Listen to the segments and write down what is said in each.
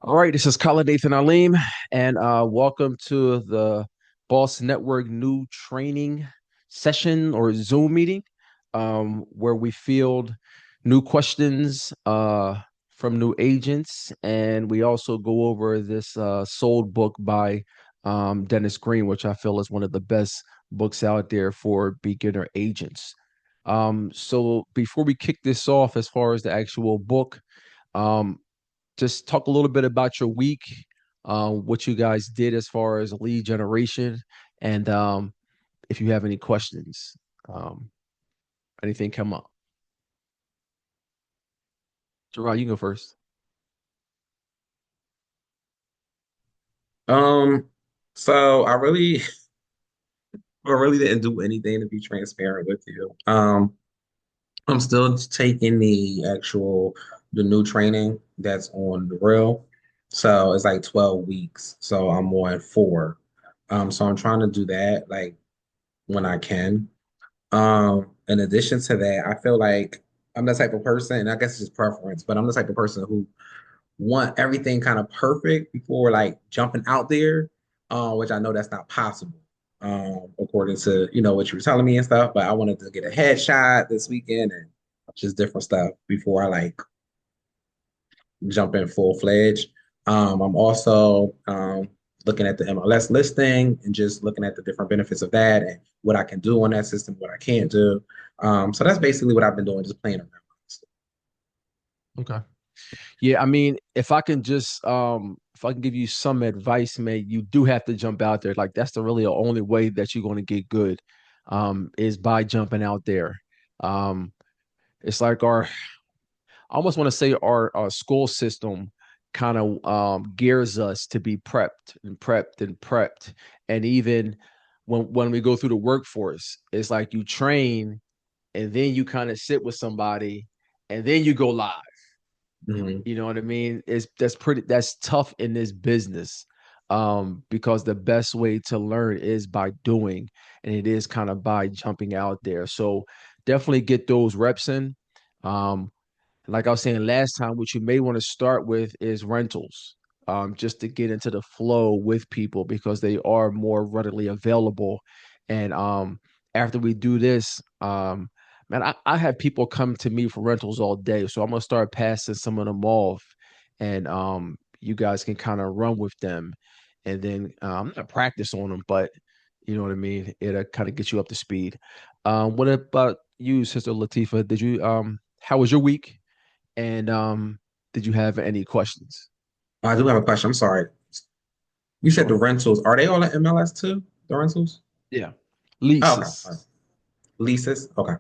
All right, this is Khalid Nathan Aleem, and welcome to the Boss Network new training session or Zoom meeting, where we field new questions from new agents, and we also go over this sold book by Dennis Green, which I feel is one of the best books out there for beginner agents. So before we kick this off, as far as the actual book, um, just talk a little bit about your week, what you guys did as far as lead generation, and if you have any questions, um, anything come up. Gerard, you can go first. Um, so I really didn't do anything to be transparent with you. I'm still taking the new training that's on the real. So it's like 12 weeks. So I'm on four. So I'm trying to do that like when I can. In addition to that, I feel like I'm the type of person, and I guess it's just preference, but I'm the type of person who want everything kind of perfect before like jumping out there, which I know that's not possible, according to what you were telling me and stuff. But I wanted to get a headshot this weekend and just different stuff before I like jump in full fledged. I'm also looking at the MLS listing and just looking at the different benefits of that and what I can do on that system, what I can't do. So that's basically what I've been doing, just playing around. Okay. Yeah, I mean, if I can give you some advice, man, you do have to jump out there. Like that's the really the only way that you're going to get good, is by jumping out there. Um, it's like I almost want to say our school system kind of gears us to be prepped and prepped and prepped. And even when we go through the workforce, it's like you train and then you kind of sit with somebody and then you go live. Mhm. You know what I mean? That's tough in this business. Because the best way to learn is by doing, and it is kind of by jumping out there. So definitely get those reps in. Um, like I was saying last time, what you may want to start with is rentals, just to get into the flow with people because they are more readily available. And after we do this, man, I have people come to me for rentals all day, so I'm gonna start passing some of them off, and you guys can kind of run with them, and then not practice on them, but you know what I mean. It'll kind of get you up to speed. What about you, Sister Latifa? Did you how was your week? And did you have any questions? I do have a question. I'm sorry. You said the Sure. rentals, are they all at MLS too? The rentals? Yeah. Oh, okay. All right. Leases. Leases? Okay.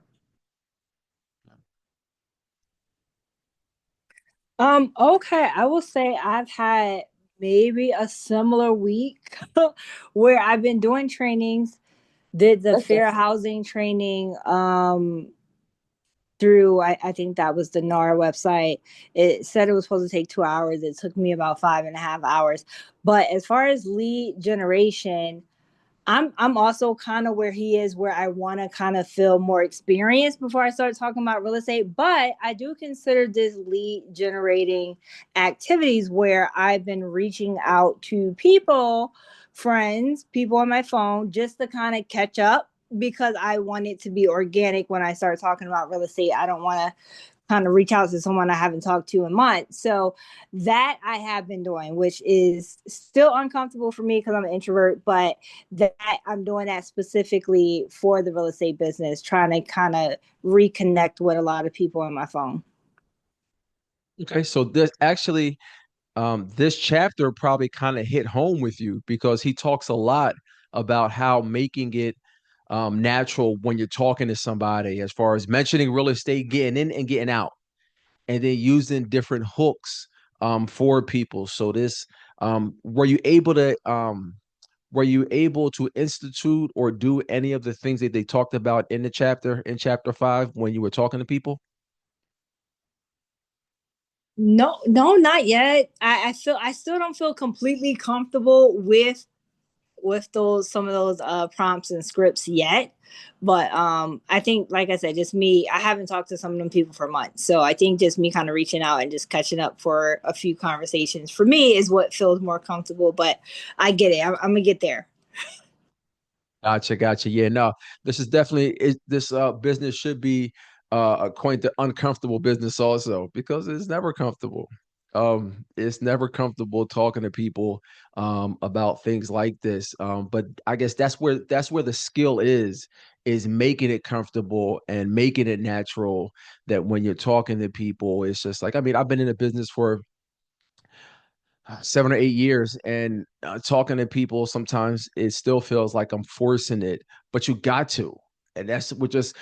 Okay, I will say I've had maybe a similar week where I've been doing trainings, did the fair housing training through I think that was the NAR website. It said it was supposed to take 2 hours. It took me about 5.5 hours. But as far as lead generation, I'm also kind of where he is, where I want to kind of feel more experience before I start talking about real estate. But I do consider this lead generating activities where I've been reaching out to people, friends, people on my phone, just to kind of catch up because I want it to be organic when I start talking about real estate. I don't want to kind of reach out to someone I haven't talked to in months. So that I have been doing, which is still uncomfortable for me because I'm an introvert, but that I'm doing that specifically for the real estate business, trying to kind of reconnect with a lot of people on my phone. Okay, so this chapter probably kind of hit home with you because he talks a lot about how making it natural when you're talking to somebody, as far as mentioning real estate, getting in and getting out, and then using different hooks for people. So this were you able to institute or do any of the things that they talked about in the chapter in chapter 5 when you were talking to people? No, no, not yet. I feel I still don't feel completely comfortable with with those some of those prompts and scripts yet. But I think, like I said, just me, I haven't talked to some of them people for months. So I think just me kind of reaching out and just catching up for a few conversations for me is what feels more comfortable. But I get it. I'm gonna get there. Gotcha, gotcha. Yeah, no, this is definitely this business should be a quaint to uncomfortable business also because it's never comfortable. It's never comfortable talking to people about things like this. But I guess that's where the skill is making it comfortable and making it natural that when you're talking to people, it's just like I mean, I've been in the business for 7 or 8 years and talking to people sometimes it still feels like I'm forcing it, but you got to. And that's we're just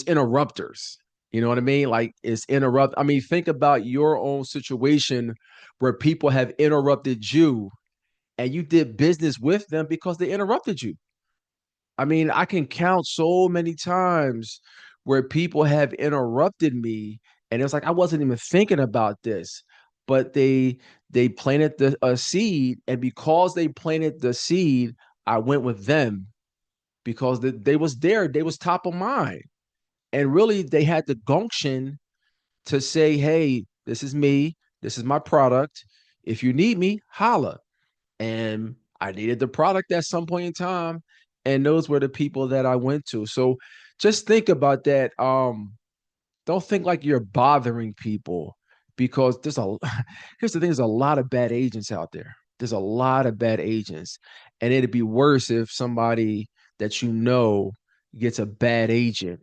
interrupters. You know what I mean? Like it's interrupt. I mean, think about your own situation where people have interrupted you and you did business with them because they interrupted you. I mean, I can count so many times where people have interrupted me, and it's like I wasn't even thinking about this, but they planted the a seed, and because they planted the seed, I went with them because they was there, they was top of mind, and really they had the gumption to say, "Hey, this is me, this is my product. If you need me, holla." And I needed the product at some point in time, and those were the people that I went to. So just think about that. Don't think like you're bothering people because here's the thing, there's a lot of bad agents out there. There's a lot of bad agents. And it'd be worse if somebody that you know gets a bad agent,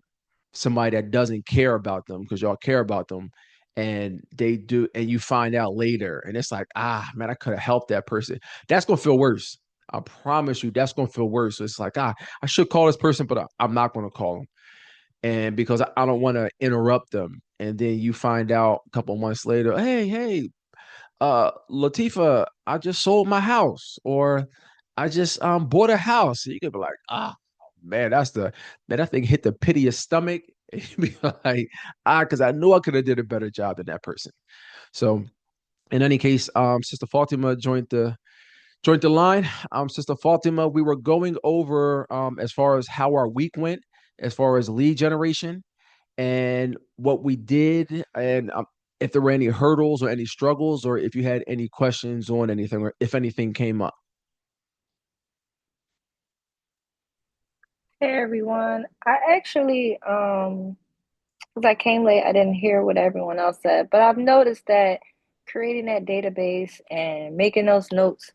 somebody that doesn't care about them because y'all care about them, and they do, and you find out later and it's like, ah man, I could have helped that person. That's gonna feel worse. I promise you that's gonna feel worse. So it's like, I should call this person, but I'm not gonna call them. And because I don't want to interrupt them. And then you find out a couple months later, hey, Latifa, I just sold my house, or I just bought a house. And you could be like, man, that thing hit the pit of your stomach. And you be like, because I knew I could have did a better job than that person. So in any case, Sister Fatima joined the line. Sister Fatima, we were going over as far as how our week went, as far as lead generation and what we did, and if there were any hurdles or any struggles, or if you had any questions on anything, or if anything came up. Hey everyone. I actually, because I came late, I didn't hear what everyone else said, but I've noticed that creating that database and making those notes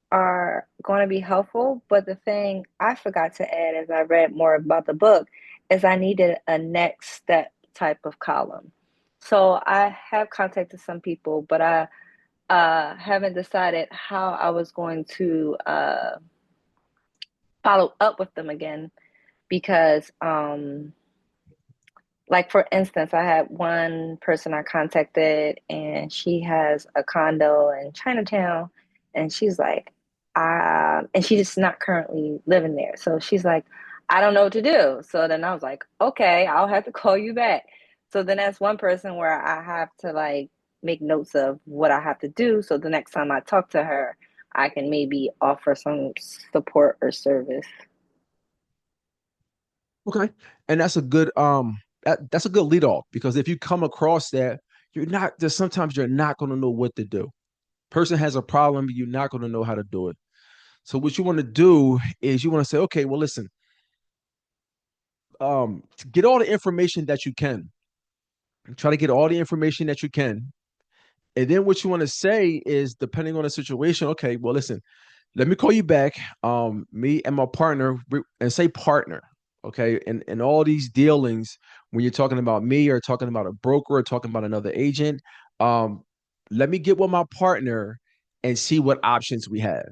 are going to be helpful. But the thing I forgot to add as I read more about the book is I needed a next step type of column. So I have contacted some people, but I haven't decided how I was going to follow up with them again because like for instance, I had one person I contacted and she has a condo in Chinatown and she's like, and she's just not currently living there. So she's like, I don't know what to do. So then I was like, okay, I'll have to call you back. So then that's one person where I have to like make notes of what I have to do. So the next time I talk to her, I can maybe offer some support or service. Okay. And that's a good lead off, because if you come across that, you're not there's sometimes you're not going to know what to do. Person has a problem, you're not going to know how to do it. So what you want to do is you want to say, okay, well, listen, get all the information that you can. Try to get all the information that you can. And then what you want to say is, depending on the situation, okay, well, listen, let me call you back. Me and my partner, and say partner, okay? And all these dealings, when you're talking about me or talking about a broker or talking about another agent, um, let me get with my partner and see what options we have.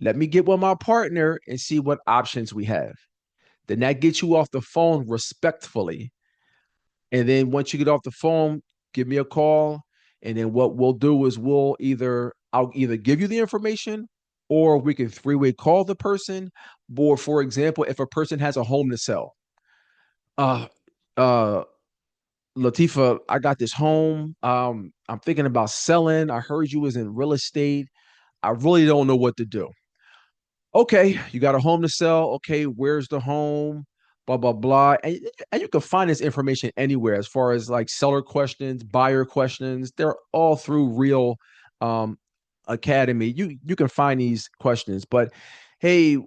Let me get with my partner and see what options we have. Then that gets you off the phone respectfully. And then once you get off the phone, give me a call. And then what we'll do is I'll either give you the information, or we can three-way call the person. Or for example, if a person has a home to sell, uh uh Latifa, I got this home. I'm thinking about selling. I heard you was in real estate. I really don't know what to do. Okay, you got a home to sell. Okay, where's the home? Blah blah blah. And you can find this information anywhere as far as like seller questions, buyer questions. They're all through Real um Academy. You can find these questions. But hey,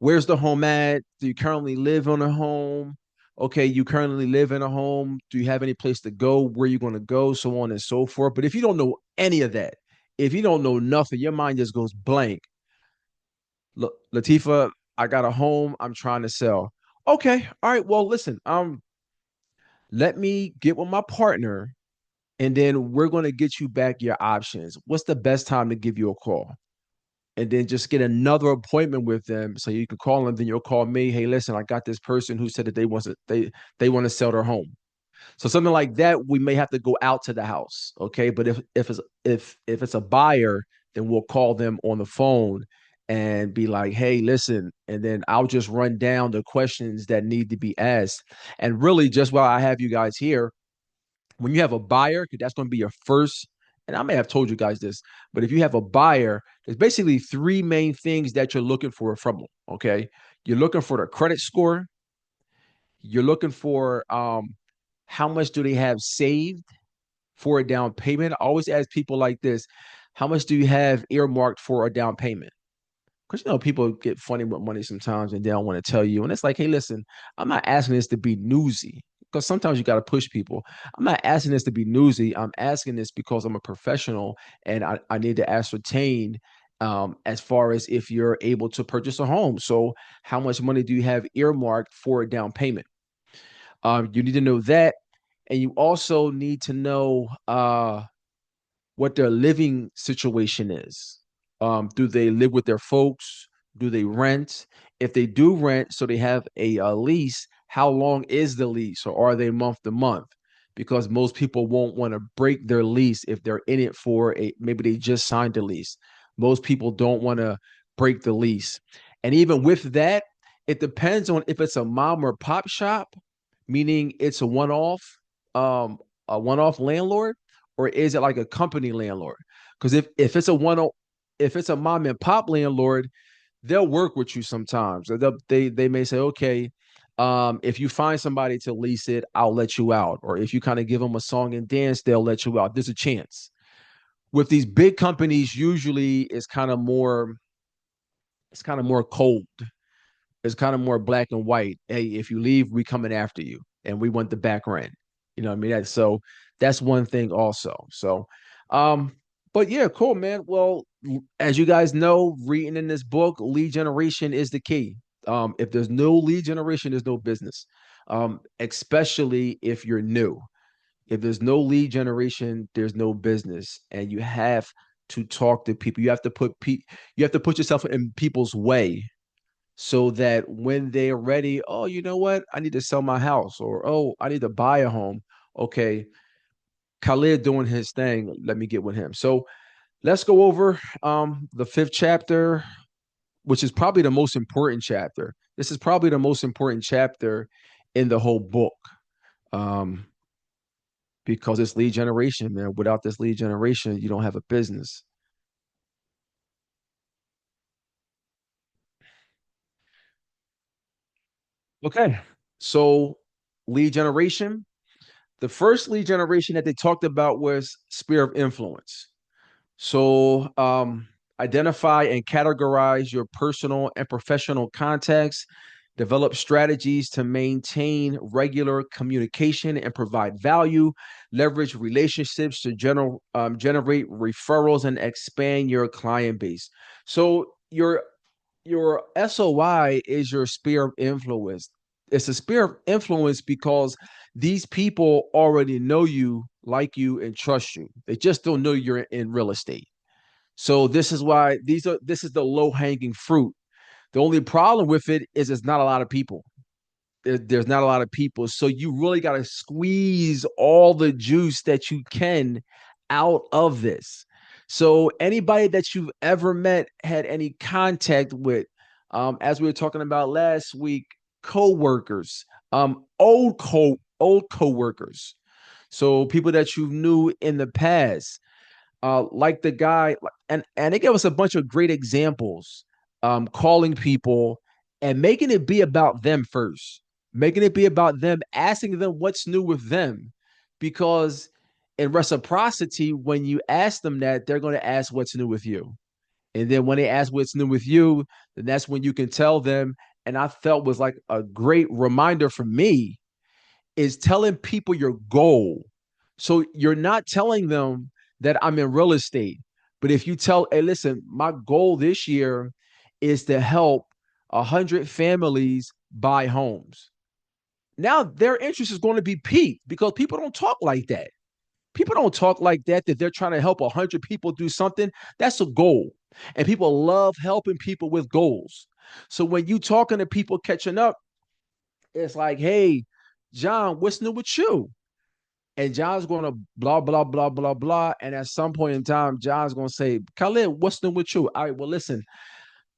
where's the home at? Do you currently live on a home? Okay, you currently live in a home. Do you have any place to go? Where you going to go? So on and so forth. But if you don't know any of that, if you don't know nothing, your mind just goes blank. Look, Latifa, I got a home I'm trying to sell. Okay, all right. Well, listen, let me get with my partner, and then we're going to get you back your options. What's the best time to give you a call? And then just get another appointment with them so you can call them. Then you'll call me. Hey, listen, I got this person who said that they want to sell their home. So something like that, we may have to go out to the house. Okay. But if it's a buyer, then we'll call them on the phone and be like, hey, listen, and then I'll just run down the questions that need to be asked. And really, just while I have you guys here, when you have a buyer, because that's going to be your first, and I may have told you guys this, but if you have a buyer, there's basically three main things that you're looking for from them. Okay. You're looking for the credit score, you're looking for how much do they have saved for a down payment. I always ask people like this: how much do you have earmarked for a down payment? Because people get funny with money sometimes and they don't want to tell you. And it's like, hey, listen, I'm not asking this to be newsy, because sometimes you got to push people. I'm not asking this to be newsy. I'm asking this because I'm a professional and I need to ascertain as far as if you're able to purchase a home. So how much money do you have earmarked for a down payment? You need to know that. And you also need to know what their living situation is. Do they live with their folks? Do they rent? If they do rent, so they have a lease, how long is the lease, or are they month to month? Because most people won't want to break their lease if they're in it for maybe they just signed a lease. Most people don't want to break the lease. And even with that, it depends on if it's a mom or pop shop, meaning it's um, a one-off landlord, or is it like a company landlord? Because if it's a if it's a mom and pop landlord, they'll work with you sometimes. They may say, okay, if you find somebody to lease it, I'll let you out. Or if you kind of give them a song and dance, they'll let you out. There's a chance. With these big companies, usually it's kind of more cold. It's kind of more black and white. Hey, if you leave, we coming after you, and we want the back rent. You know what I mean? So that's one thing also. So, um, but yeah, cool, man. Well, as you guys know, reading in this book, lead generation is the key. If there's no lead generation, there's no business. Especially if you're new. If there's no lead generation, there's no business, and you have to talk to people. You have to put yourself in people's way so that when they're ready, oh, you know what? I need to sell my house, or oh, I need to buy a home. Okay, Khalid doing his thing. Let me get with him. So let's go over the fifth chapter, which is probably the most important chapter. This is probably the most important chapter in the whole book. Um, because it's lead generation, man. Without this lead generation, you don't have a business. Okay. So lead generation. The first lead generation that they talked about was sphere of influence. So identify and categorize your personal and professional contacts, develop strategies to maintain regular communication and provide value, leverage relationships to generate referrals and expand your client base. So your SOI is your sphere of influence. It's a sphere of influence because these people already know you, like you, and trust you. They just don't know you're in real estate. So this is why this is the low hanging fruit. The only problem with it is it's not a lot of people. There's not a lot of people. So you really got to squeeze all the juice that you can out of this. So anybody that you've ever met, had any contact with, as we were talking about last week, co-workers, old co-workers. So people that you knew in the past, like the guy, and they gave us a bunch of great examples. calling people and making it be about them first, making it be about them, asking them what's new with them. Because in reciprocity, when you ask them that, they're going to ask what's new with you. And then when they ask what's new with you, then that's when you can tell them. And I felt was like a great reminder for me is telling people your goal. So you're not telling them that I'm in real estate. But if you tell, hey, listen, my goal this year is to help 100 families buy homes. Now their interest is going to be piqued because people don't talk like that. People don't talk like that, that they're trying to help 100 people do something. That's a goal. And people love helping people with goals. So when you talking to people catching up, it's like, hey, John, what's new with you? And John's going to blah, blah, blah, blah, blah. And at some point in time, John's going to say, Khalid, what's new with you? All right, well, listen,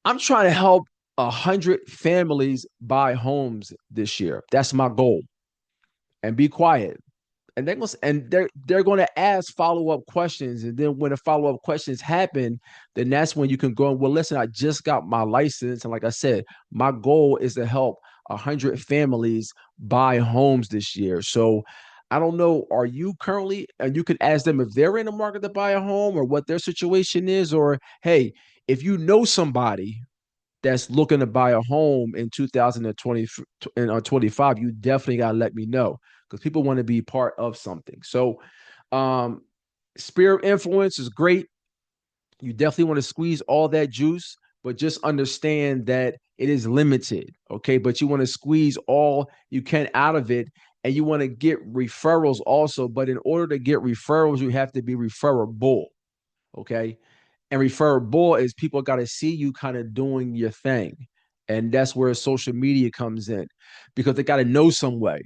I'm trying to help 100 families buy homes this year. That's my goal. And be quiet. And they're going to ask follow-up questions. And then when the follow-up questions happen, then that's when you can go, well, listen, I just got my license. And like I said, my goal is to help 100 families buy homes this year. So I don't know, are you currently, and you could ask them if they're in the market to buy a home or what their situation is, or hey, if you know somebody that's looking to buy a home in 2020 and 25, you definitely got to let me know because people want to be part of something. So, um, sphere of influence is great. You definitely want to squeeze all that juice, but just understand that it is limited. Okay. But you want to squeeze all you can out of it. And you want to get referrals also. But in order to get referrals, you have to be referable. Okay. And referable is people got to see you kind of doing your thing. And that's where social media comes in because they got to know some way.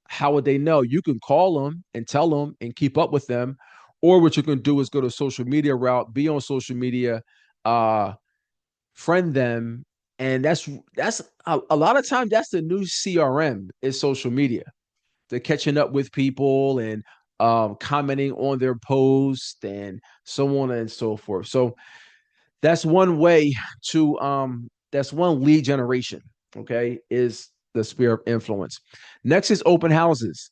How would they know? You can call them and tell them and keep up with them. Or what you can do is go to social media route, be on social media, uh, friend them. And that's a lot of times that's the new CRM is social media. They're catching up with people and commenting on their posts and so on and so forth. So that's one way to that's one lead generation. Okay, is the sphere of influence. Next is open houses.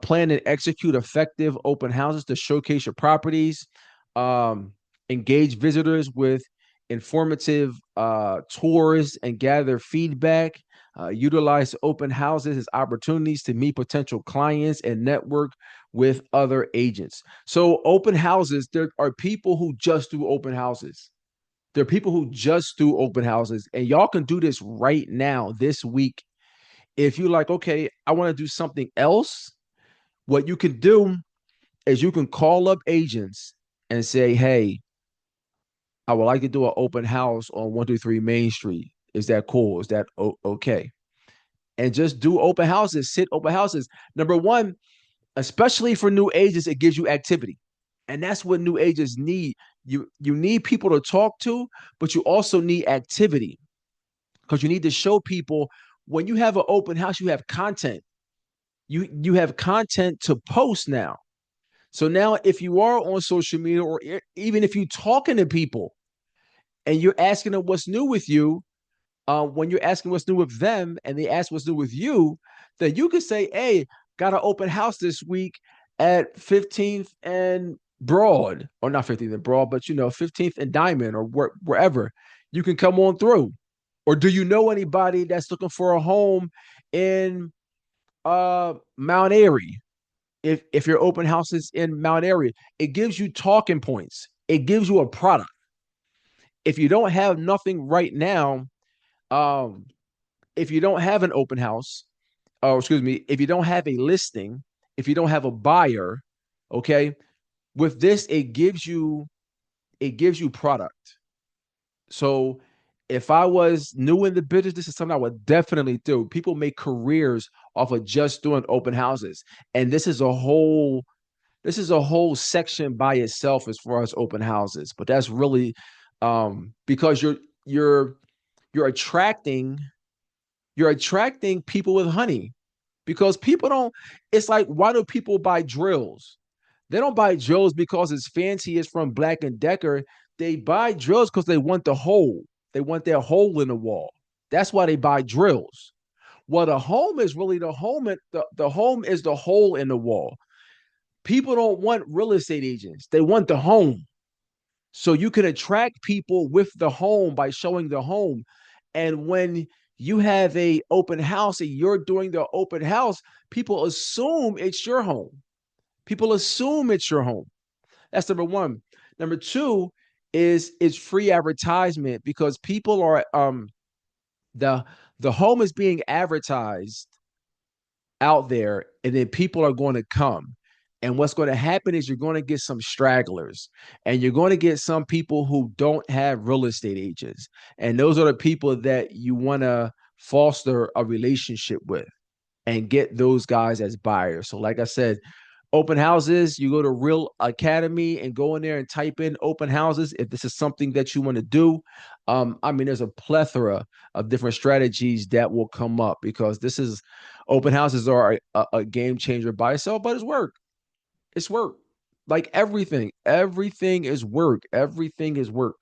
Plan and execute effective open houses to showcase your properties. um, Engage visitors with informative tours and gather feedback. Utilize open houses as opportunities to meet potential clients and network with other agents. So open houses, there are people who just do open houses. There are people who just do open houses, and y'all can do this right now, this week. If you like, okay, I want to do something else, what you can do is you can call up agents and say, hey, I would like to do an open house on 123 Main Street. Is that cool? Is that okay? And just do open houses, sit open houses. Number one, especially for new agents, it gives you activity. And that's what new agents need. You need people to talk to, but you also need activity because you need to show people when you have an open house, you have content. You have content to post now. So now if you are on social media or even if you're talking to people and you're asking them what's new with you, when you're asking what's new with them and they ask what's new with you, then you could say, hey, got an open house this week at 15th and Broad, or not 15th and Broad, but 15th and Diamond or wherever. You can come on through. Or do you know anybody that's looking for a home in Mount Airy? If your open house is in Mount Airy, it gives you talking points. It gives you a product. If you don't have nothing right now, um, if you don't have an open house, or excuse me, if you don't have a listing, if you don't have a buyer, okay, with this, it gives you product. So if I was new in the business, this is something I would definitely do. People make careers off of just doing open houses. And this is a whole section by itself as far as open houses. But that's really because you're you're attracting you're attracting people with honey because people don't, it's like, why do people buy drills? They don't buy drills because it's fancy, it's from Black and Decker. They buy drills because they want the hole. They want their hole in the wall. That's why they buy drills. Well, the home is really the home. The home is the hole in the wall. People don't want real estate agents. They want the home. So you can attract people with the home by showing the home. And when you have a open house and you're doing the open house, people assume it's your home. People assume it's your home. That's number one. Number two is it's free advertisement because people are the the home is being advertised out there, and then people are going to come. And what's going to happen is you're going to get some stragglers, and you're going to get some people who don't have real estate agents. And those are the people that you want to foster a relationship with and get those guys as buyers. So, like I said, open houses, you go to Real Academy and go in there and type in open houses if this is something that you want to do. I mean, there's a plethora of different strategies that will come up because this is open houses are a game changer by itself, but it's work. It's work. Like everything is work. Everything is work.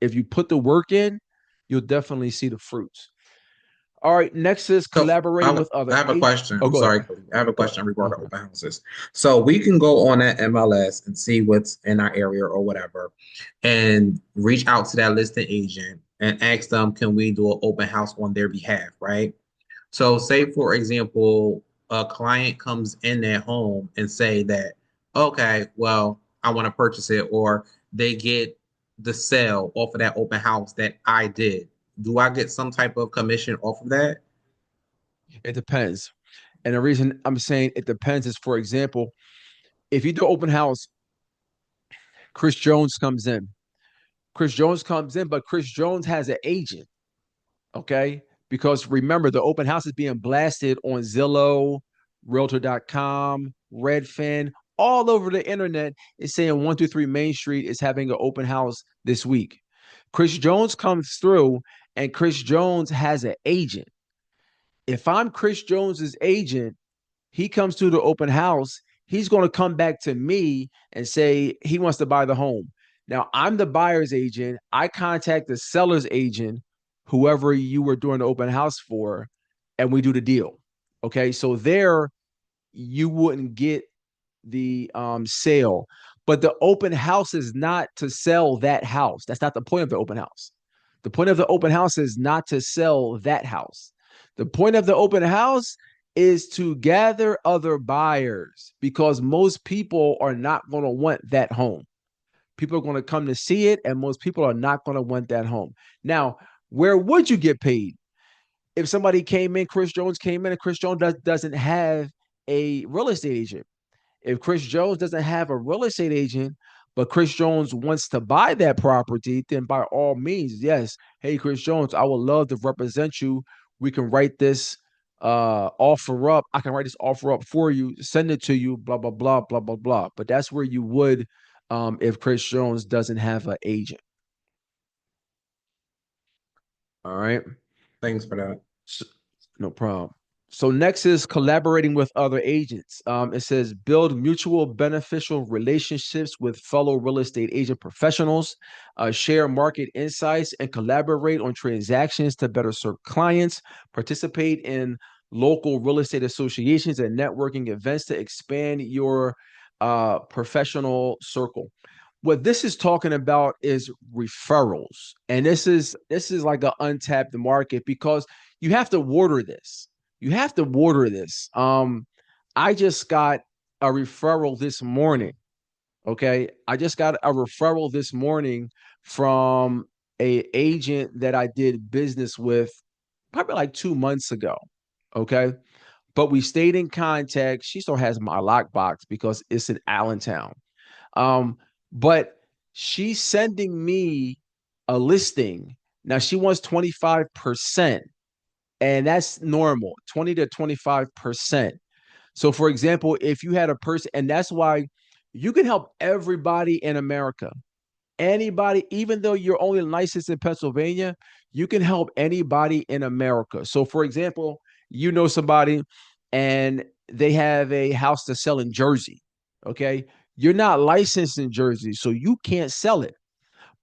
If you put the work in, you'll definitely see the fruits. All right, next is So collaborating with I other have a agents. question. Oh, I'm go ahead. sorry, Cody. I have a Go, question go regarding for it. open houses. So we can go on that MLS and see what's in our area or whatever, and reach out to that listing agent and ask them, can we do an open house on their behalf, right? So say for example, a client comes in their home and say that, okay, well, I want to purchase it, or they get the sale off of that open house that I did. Do I get some type of commission off of that? It depends. And the reason I'm saying it depends is, for example, if you do open house, Chris Jones comes in. Chris Jones comes in, but Chris Jones has an agent, okay? Because remember, the open house is being blasted on Zillow, Realtor.com, Redfin, all over the internet. It's saying 123 Main Street is having an open house this week. Chris Jones comes through, and Chris Jones has an agent. If I'm Chris Jones's agent, he comes to the open house, he's going to come back to me and say he wants to buy the home. Now, I'm the buyer's agent. I contact the seller's agent, whoever you were doing the open house for, and we do the deal. Okay. So there, you wouldn't get the sale. But the open house is not to sell that house. That's not the point of the open house. The point of the open house is not to sell that house. The point of the open house is to gather other buyers because most people are not going to want that home. People are going to come to see it, and most people are not going to want that home. Now, where would you get paid? If somebody came in, Chris Jones came in, and Chris Jones doesn't have a real estate agent. If Chris Jones doesn't have a real estate agent, but Chris Jones wants to buy that property, then by all means, yes. Hey, Chris Jones, I would love to represent you. We can write this offer up. I can write this offer up for you, send it to you, blah, blah, blah, blah, blah, blah. But that's where you would if Chris Jones doesn't have an agent. All right. Thanks for that. So, no problem. So next is collaborating with other agents. It says build mutual beneficial relationships with fellow real estate agent professionals, share market insights, and collaborate on transactions to better serve clients. Participate in local real estate associations and networking events to expand your professional circle. What this is talking about is referrals, and this is like an untapped market because you have to water this. You have to water this. I just got a referral this morning. Okay, I just got a referral this morning from a agent that I did business with probably like 2 months ago. Okay, but we stayed in contact. She still has my lockbox because it's in Allentown. Um, but she's sending me a listing. Now she wants 25%, and that's normal, 20 to 25%. So for example, if you had a person, and that's why you can help everybody in America. Anybody, even though you're only licensed in Pennsylvania, you can help anybody in America. So for example, you know somebody and they have a house to sell in Jersey. Okay. You're not licensed in Jersey, so you can't sell it.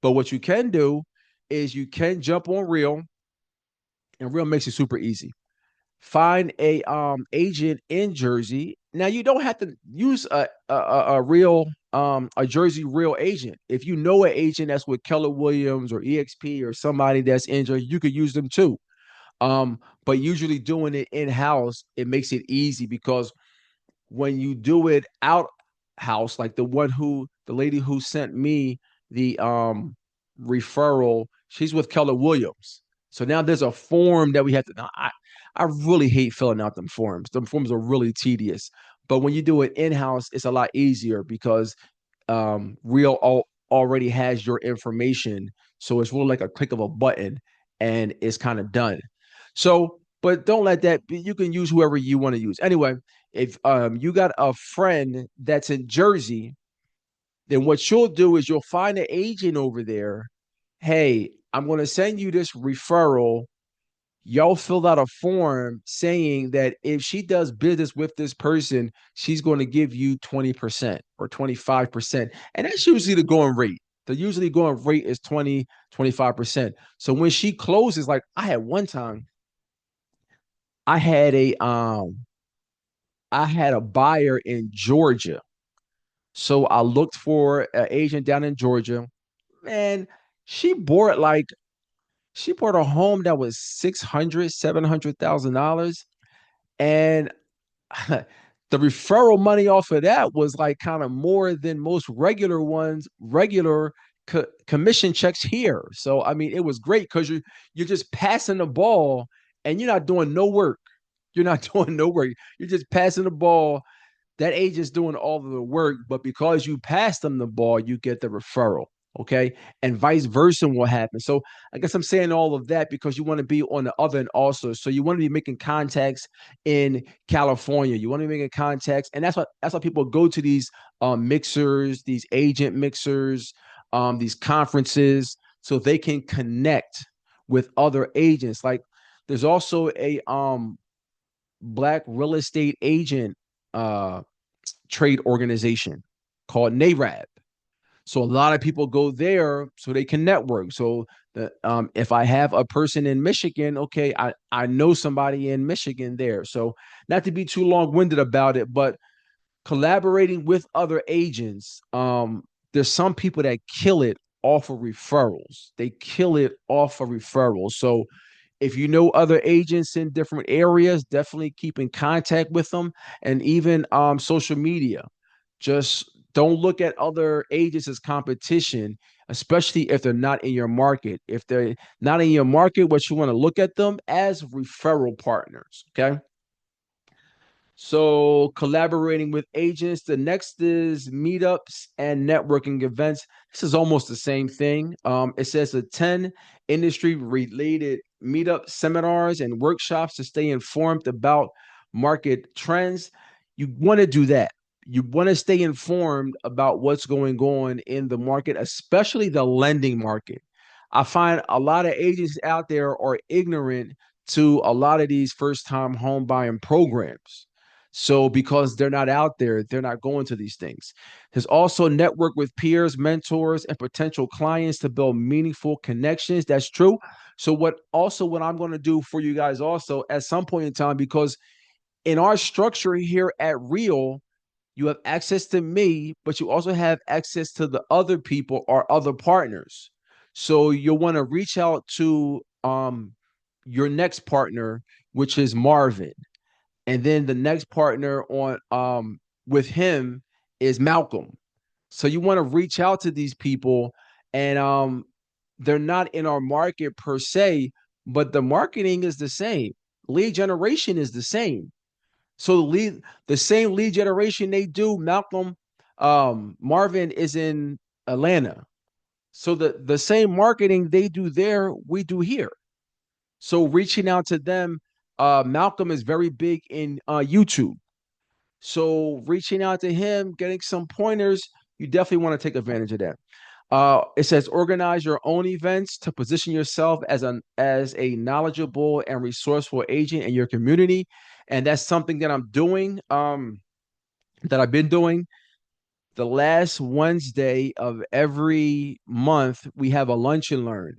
But what you can do is you can jump on Real, and Real makes it super easy. Find a agent in Jersey. Now you don't have to use a real a Jersey real agent. If you know an agent that's with Keller Williams or EXP or somebody that's in Jersey, you could use them too. But usually doing it in house, it makes it easy because when you do it out house, like the lady who sent me the referral, she's with Keller Williams. So now there's a form that we have to. Now, I really hate filling out them forms. Them forms are really tedious. But when you do it in house, it's a lot easier because Real already has your information. So it's really like a click of a button and it's kind of done. So, but don't let that be, you can use whoever you want to use. Anyway, if you got a friend that's in Jersey, then what you'll do is you'll find an agent over there. Hey, I'm going to send you this referral. Y'all filled out a form saying that if she does business with this person, she's going to give you 20% or 25%. And that's usually the going rate. The usually going rate is 20, 25%. So when she closes, like I had one time, I had a I had a buyer in Georgia. So I looked for an agent down in Georgia. Man, she bought like she bought a home that was 600, $700,000. And the referral money off of that was like kind of more than most regular ones, regular commission checks here. So I mean, it was great because you're just passing the ball and you're not doing no work. You're not doing no work. You're just passing the ball. That agent's doing all of the work, but because you pass them the ball, you get the referral. Okay. And vice versa will happen. So I guess I'm saying all of that because you want to be on the other end also. So you want to be making contacts in California. You want to be making contacts. And that's why people go to these mixers, these agent mixers, these conferences, so they can connect with other agents. Like there's also a black real estate agent uh trade organization called NARAB. So a lot of people go there so they can network. So if I have a person in Michigan, okay, I know somebody in Michigan there. So not to be too long winded about it, but collaborating with other agents, there's some people that kill it off of referrals. They kill it off of referrals. So if you know other agents in different areas, definitely keep in contact with them, and even social media. Just don't look at other agents as competition, especially if they're not in your market. If they're not in your market, what you want to look at them as referral partners. Okay. So collaborating with agents. The next is meetups and networking events. This is almost the same thing. It says attend industry related meetup seminars and workshops to stay informed about market trends. You want to do that. You want to stay informed about what's going on in the market, especially the lending market. I find a lot of agents out there are ignorant to a lot of these first time home buying programs. So because they're not out there, they're not going to these things. There's also network with peers, mentors, and potential clients to build meaningful connections. That's true. So what I'm going to do for you guys also at some point in time, because in our structure here at Real, you have access to me, but you also have access to the other people or other partners. So you'll want to reach out to your next partner, which is Marvin, and then the next partner on with him is Malcolm. So you want to reach out to these people, and they're not in our market per se, but the marketing is the same. Lead generation is the same. So the same lead generation they do. Malcolm, Marvin is in Atlanta. So the same marketing they do there, we do here. So reaching out to them, Malcolm is very big in YouTube. So reaching out to him, getting some pointers, you definitely want to take advantage of that. It says organize your own events to position yourself as a knowledgeable and resourceful agent in your community, and that's something that I'm doing. That I've been doing. The last Wednesday of every month, we have a lunch and learn.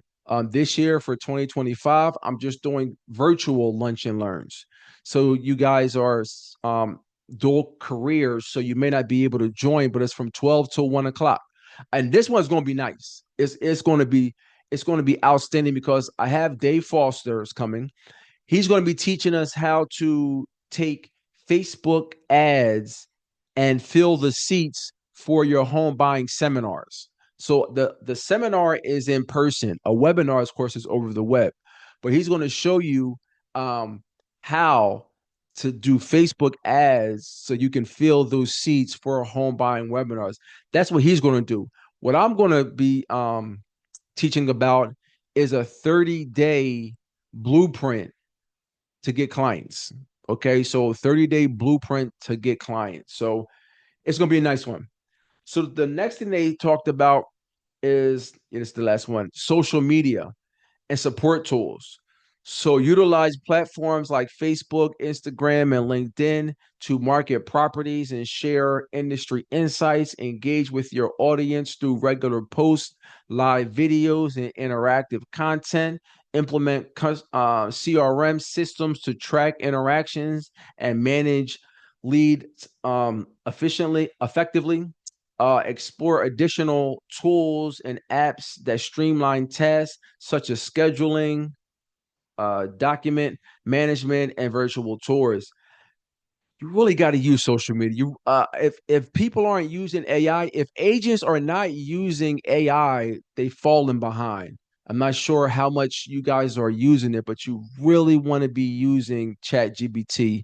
This year for 2025, I'm just doing virtual lunch and learns. So you guys are dual careers, so you may not be able to join, but it's from 12 to 1 o'clock. And this one's going to be nice. It's going to be outstanding because I have Dave Foster's coming. He's going to be teaching us how to take Facebook ads and fill the seats for your home buying seminars. So the seminar is in person. A webinar, of course, is over the web, but he's going to show you how to do Facebook ads so you can fill those seats for home buying webinars. That's what he's going to do. What I'm going to be teaching about is a 30-day blueprint to get clients. Okay, so 30-day blueprint to get clients. So it's going to be a nice one. So the next thing they talked about is, it's the last one, social media and support tools. So utilize platforms like Facebook, Instagram, and LinkedIn to market properties and share industry insights. Engage with your audience through regular posts, live videos, and interactive content. Implement CRM systems to track interactions and manage leads effectively. Explore additional tools and apps that streamline tasks such as scheduling, document management, and virtual tours. You really got to use social media. If people aren't using AI, if agents are not using AI, they've fallen behind. I'm not sure how much you guys are using it, but you really want to be using ChatGPT.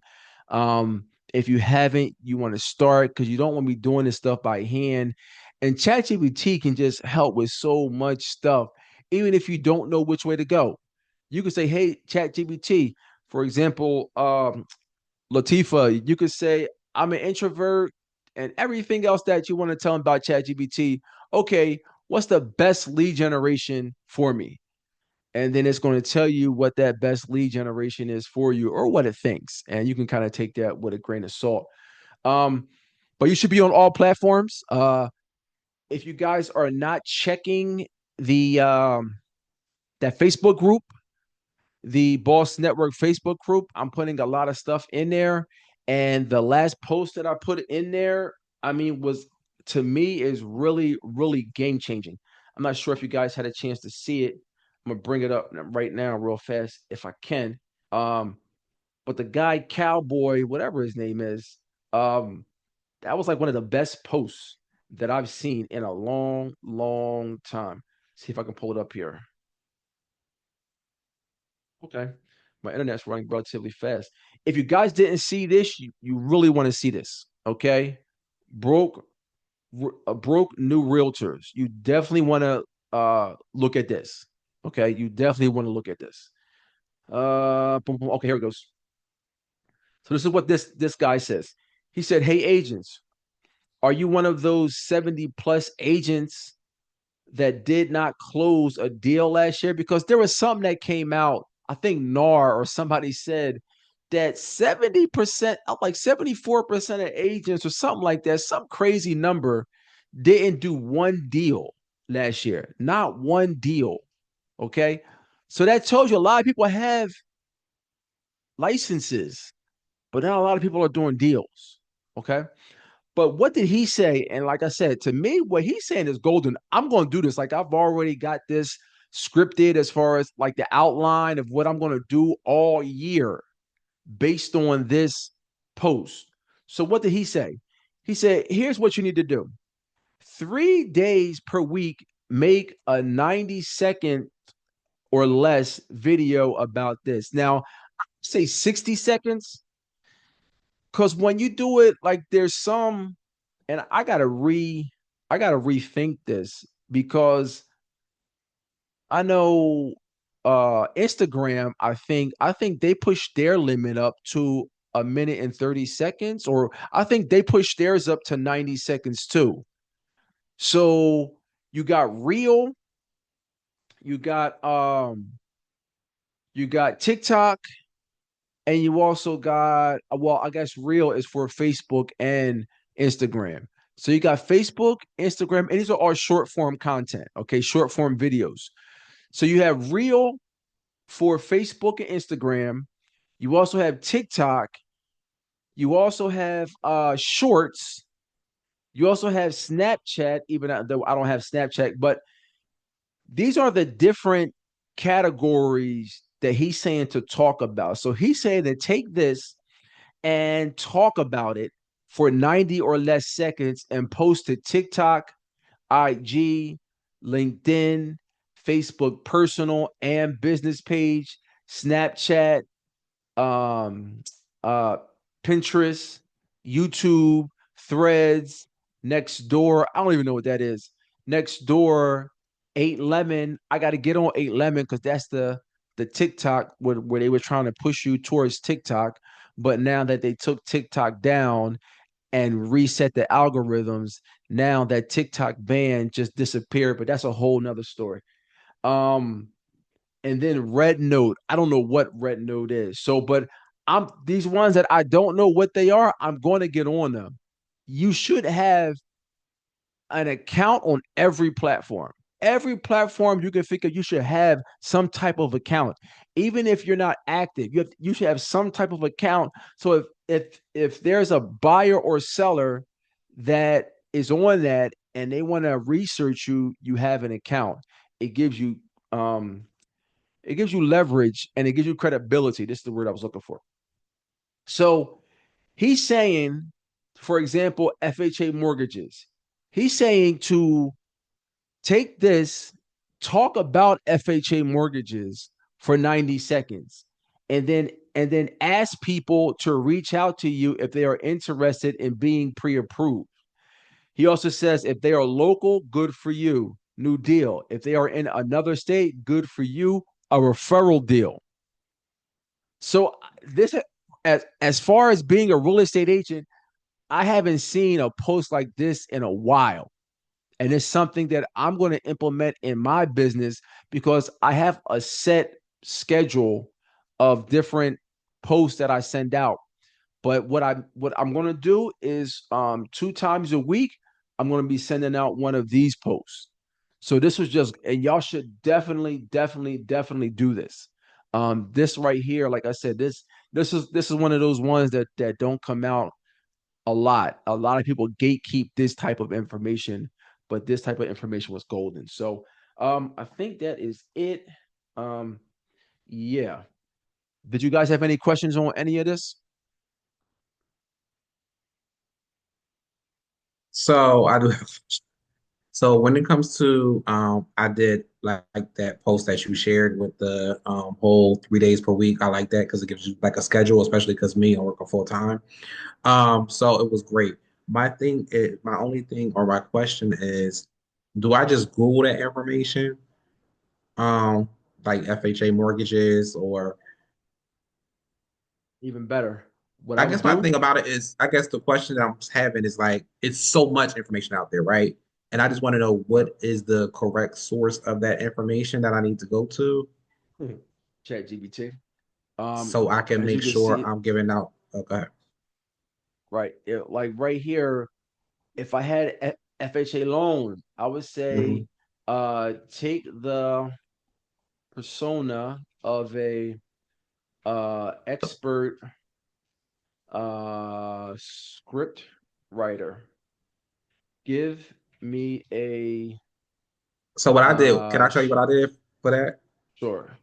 If you haven't, you want to start because you don't want to be doing this stuff by hand. And ChatGPT can just help with so much stuff, even if you don't know which way to go. You can say, "Hey, ChatGPT," for example, Latifa, you could say, I'm an introvert and everything else that you want to tell them about ChatGPT. Okay, what's the best lead generation for me? And then it's going to tell you what that best lead generation is for you or what it thinks. And you can kind of take that with a grain of salt. Um, but you should be on all platforms. If you guys are not checking the that Facebook group, the Boss Network Facebook group. I'm putting a lot of stuff in there. And the last post that I put in there, I mean, was to me is really, really game changing. I'm not sure if you guys had a chance to see it. I'm gonna bring it up right now real fast if I can. Um, but the guy Cowboy, whatever his name is, that was like one of the best posts that I've seen in a long, long time. See if I can pull it up here. Okay. My internet's running relatively fast. If you guys didn't see this, you really want to see this. Okay. Broke broke new realtors. You definitely want to look at this. Okay. You definitely want to look at this. Boom, boom. Okay, here it goes. So this is what this guy says. He said, "Hey agents, are you one of those 70 plus agents that did not close a deal last year?" Because there was something that came out. I think NAR or somebody said that 70%, like 74% of agents or something like that, some crazy number, didn't do one deal last year. Not one deal. Okay. So that tells you a lot of people have licenses, but not a lot of people are doing deals. Okay. But what did he say? And like I said, to me, what he's saying is golden. I'm going to do this. Like I've already got this scripted as far as like the outline of what I'm going to do all year based on this post. So what did he say? He said, here's what you need to do. 3 days per week, make a 90-second or less video about this. Now, say 60 seconds, because when you do it, like there's some, and I gotta rethink this because I know Instagram, I think they pushed their limit up to a minute and 30 seconds, or I think they pushed theirs up to 90 seconds too. So you got Reel, you got you got TikTok, and you also got, well, I guess Reel is for Facebook and Instagram. So you got Facebook, Instagram, and these are all short form content, okay, short form videos. So you have Reel for Facebook and Instagram. You also have TikTok. You also have Shorts. You also have Snapchat, even though I don't have Snapchat, but these are the different categories that he's saying to talk about. So he's saying that take this and talk about it for 90 or less seconds and post to TikTok, IG, LinkedIn, Facebook personal and business page, Snapchat, um, uh, Pinterest, YouTube, Threads, Nextdoor. I don't even know what that is. Nextdoor, 8lemon. I got to get on 8lemon because that's the TikTok where they were trying to push you towards TikTok. But now that they took TikTok down and reset the algorithms, now that TikTok ban just disappeared. But that's a whole nother story. Um, and then Red Note. I don't know what Red Note is. So, but I'm these ones that I don't know what they are, I'm going to get on them. You should have an account on every platform. Every platform you can think of, you should have some type of account. Even if you're not active, you should have some type of account. So if there's a buyer or seller that is on that and they want to research you, you have an account. It gives you um it gives you leverage and it gives you credibility. This is the word I was looking for. So he's saying, for example, FHA mortgages. He's saying to take this, talk about FHA mortgages for 90 seconds, and then ask people to reach out to you if they are interested in being pre-approved. He also says if they are local, good for you. New deal. If they are in another state, good for you. A referral deal. So this, as far as being a real estate agent, I haven't seen a post like this in a while. And it's something that I'm going to implement in my business because I have a set schedule of different posts that I send out. But what I'm going to do is 2 times a week, I'm going to be sending out one of these posts. So this was just, and y'all should definitely do this. This right here, like I said, this is one of those ones that don't come out a lot. A lot of people gatekeep this type of information, but this type of information was golden. So I think that is it. Um, yeah. Did you guys have any questions on any of this? So I do have, so when it comes to I did like that post that you shared with the whole 3 days per week. I like that because it gives you like a schedule, especially because me, I work a full time. So it was great. My only thing or my question is, do I just Google that information? Um, like FHA mortgages, or Even better. What I I would guess my do, thing about it is, I guess the question that I'm having is like, it's so much information out there, right? And I just want to know what is the correct source of that information that I need to go to Chat GBT. Um, so I can as make you can sure see, I'm giving out. Okay. right, like right here, if I had FHA loan, I would say Hmm. take the persona of a expert script writer. Give me a So what I did, can I tell you what sh I did for that? sure.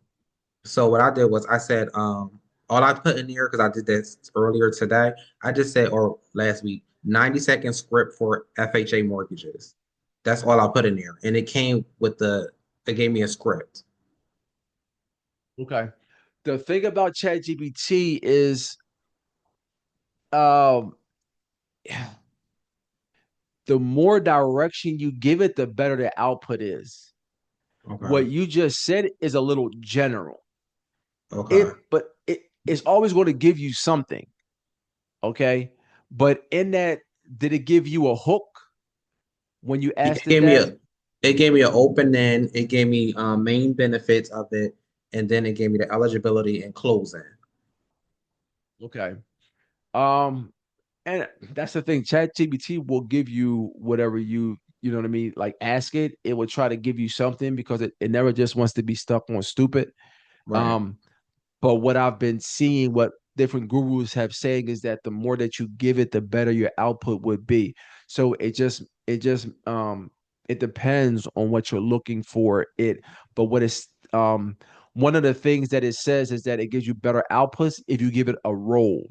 So what I did was I said, all I put in here, because I did this earlier today, I just said, or last week, 90-second script for FHA mortgages. That's all I put in there. And it gave me a script. Okay. The thing about ChatGPT is um the more direction you give it, the better the output is. Okay. What you just said is a little general. Okay. But it's always going to give you something, okay? But in that, did it give you a hook when you Yeah, asked it that? it gave me an open end, it gave me main benefits of it, and then it gave me the eligibility and closing. Okay. Um, and that's the thing. ChatGPT will give you whatever you you know what I mean, like ask it, it will try to give you something because it never just wants to be stuck on stupid. Right. Um, but what I've been seeing, what different gurus have saying is that the more that you give it, the better your output would be. So it depends on what you're looking for. But what is one of the things that it says is that it gives you better outputs if you give it a role.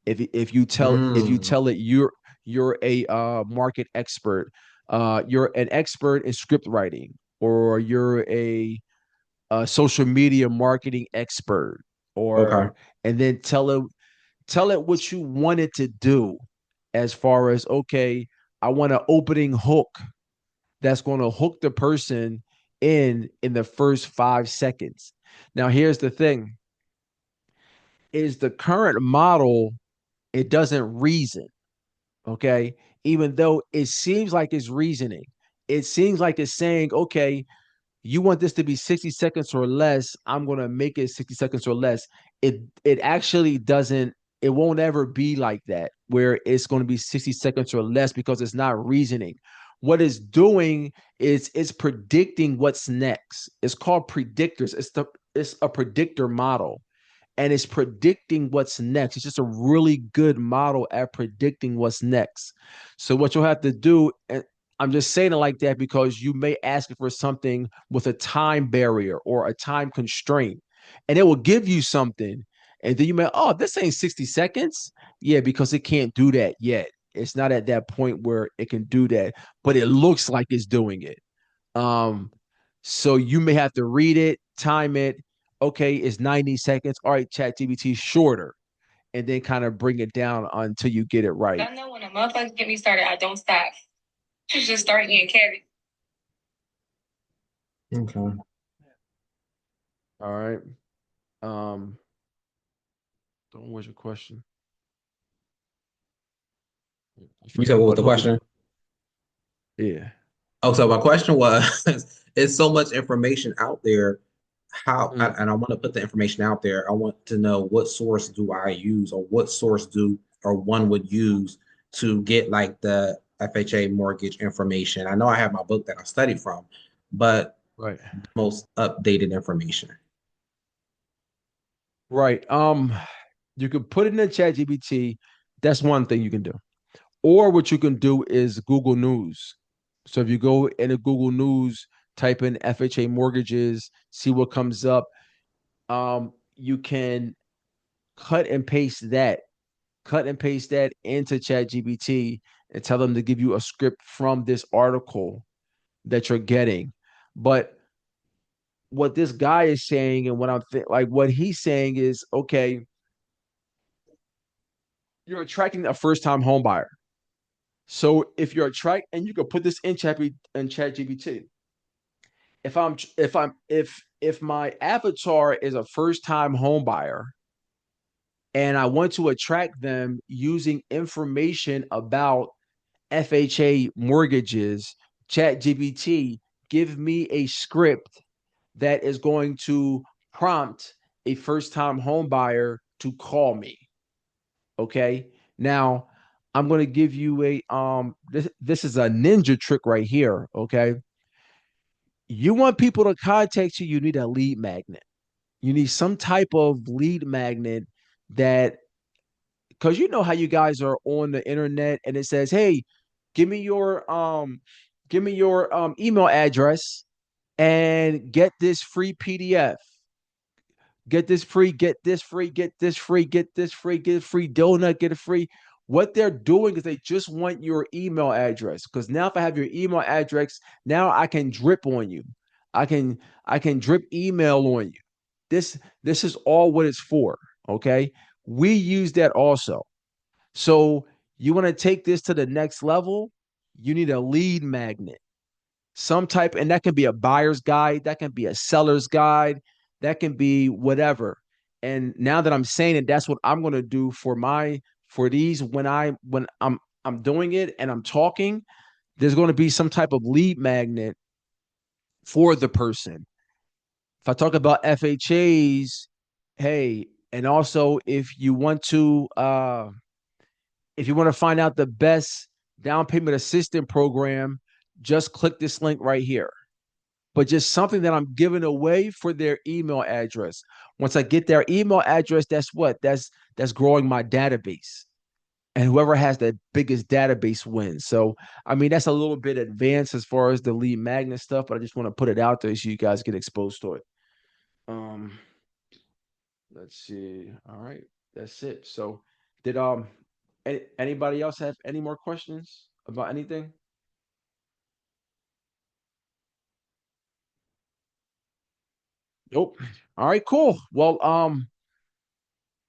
If you Mm. tell it you're a market expert, you're an expert in script writing, or you're a social media marketing expert, Okay. or and then tell it what you want it to do, as far as, okay, I want an opening hook that's going to hook the person in the first 5 seconds. Now here's the thing, is the current model, it doesn't reason. Okay, even though it seems like it's reasoning, it seems like it's saying, okay, you want this to be 60 seconds or less, I'm going to make it 60 seconds or less. It actually doesn't, it won't ever be like that where it's going to be 60 seconds or less, because it's not reasoning. What it's doing is it's predicting what's next. It's called predictors. It's a predictor model, and it's predicting what's next. It's just a really good model at predicting what's next. So what you'll have to do, and I'm just saying it like that because you may ask it for something with a time barrier or a time constraint, and it will give you something. And then you may, oh, this ain't 60 seconds. Yeah, because it can't do that yet. It's not at that point where it can do that, but it looks like it's doing it. Um, so you may have to read it, time it. Okay, it's 90 seconds. All right, chat GBT shorter, and then kind of bring it down until you get it right. I know when a motherfucker get me started, I don't stop. Just start getting carried. Okay. All right. Um, don't was your question. I You said forgot, what was but the hooking. question? Yeah. Oh, so my question was, it's so much information out there. Mm. And I want to put the information out there. I want to know what source do I use, or what source do or one would use to get like the FHA mortgage information. I know I have my book that I studied from, but Right. most updated information. Right. You can put it in the chat GBT. That's one thing you can do. Or what you can do is Google News. So if you go into Google News, type in FHA mortgages, see what comes up. You can cut and paste that, cut and paste that into ChatGPT and tell them to give you a script from this article that you're getting. But what this guy is saying, and like what he's saying is, okay, you're attracting a first time home buyer. So if you're attract, and you can put this in chat GPT. If my avatar is a first time home buyer, and I want to attract them using information about FHA mortgages, ChatGPT, give me a script that is going to prompt a first time home buyer to call me. Okay. Now, I'm going to give you this is a ninja trick right here. Okay. You want people to contact you, you need a lead magnet. You need some type of lead magnet that, because you know how you guys are on the internet and it says, hey, give me your email address and get this free PDF. Get this free, get this free, get this free, get this free, get a free donut, get a free. What they're doing is they just want your email address. Because now if I have your email address, now I can drip on you. I can I can drip email on you. This is all what it's for. Okay. We use that also. So you want to take this to the next level, you need a lead magnet, some type, and that can be a buyer's guide, that can be a seller's guide, that can be whatever. And now that I'm saying it, that's what I'm going to do for these when I'm doing it and I'm talking. There's going to be some type of lead magnet for the person. If I talk about FHAs, hey, and also if you want to find out the best down payment assistance program, just click this link right here. But just something that I'm giving away for their email address. Once I get their email address, that's what? That's growing my database. And whoever has the biggest database wins. So, I mean, that's a little bit advanced as far as the lead magnet stuff, but I just want to put it out there so you guys get exposed to it. Um, let's see. All right, that's it. So, did anybody else have any more questions about anything? Nope. All right, cool. Well,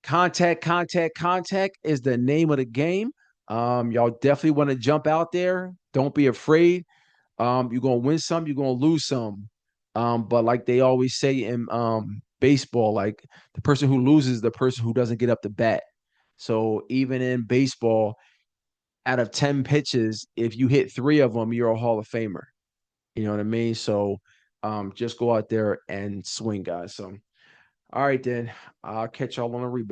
contact is the name of the game. Y'all definitely want to jump out there. Don't be afraid. You're gonna win some, you're gonna lose some. But like they always say in baseball, like the person who loses is the person who doesn't get up to bat. So even in baseball, out of 10 pitches, if you hit three of them, you're a Hall of Famer. You know what I mean? So just go out there and swing, guys. So all right then. I'll catch y'all on a rebound.